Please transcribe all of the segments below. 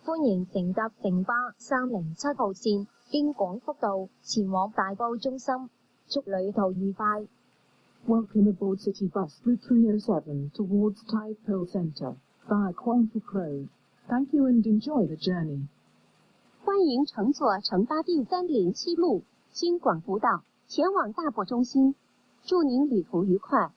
歡迎乘搭城巴307號線經廣福道前往大埔中心，祝旅途愉快。Welcome aboard City Bus Route 307 towards Tai Po Center via Quanfuck Road. Thank you and enjoy the journey. 欢迎乘坐城巴第307路经广福道前往大埔中心，祝您旅途愉快。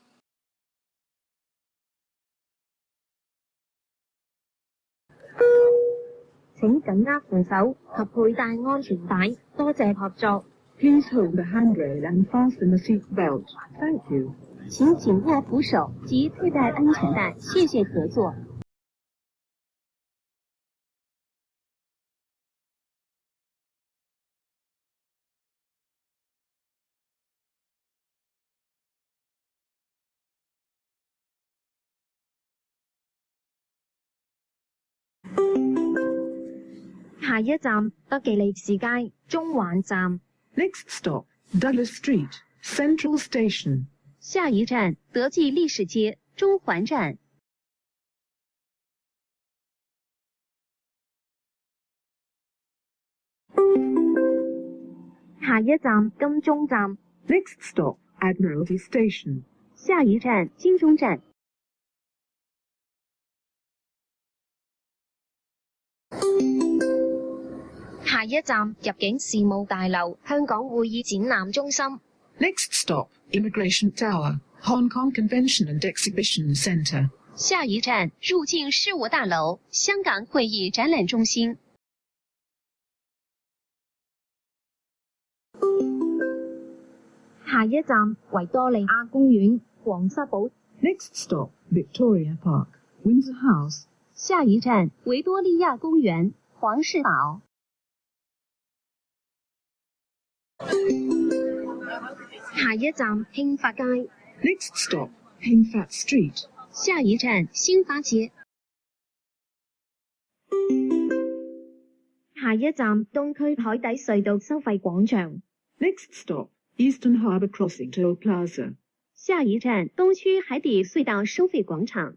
請緊握扶手及佩戴安全帶，多謝合作。Please hold the handrail and fasten the seat belt. Thank you. 請緊握扶手及佩戴安全帶，謝謝合作。下一站德己利士街中環站。Next stop, Douglas Street, Central Station. 下一站德记利士街中環站。下一站金鐘站。Next stop, Admiralty Station. 下一站金鐘站。下一站入境事務大樓香港會議展覽中心。Next stop, Immigration Tower, Hong Kong Convention and Exhibition Centre. 下一站入境事務大樓香港會議展覽中心。下一站維多利亞公園皇室堡。Next stop, Victoria Park, Windsor House. 下一站維多利亞公園皇室堡。下一站興發街。Next stop, Hingfat Street. 下一站興發街。下一站東區海底隧道收費廣場。Next stop, Eastern Harbour Crossing Toll Plaza. 下一站東區海底隧道收費廣場。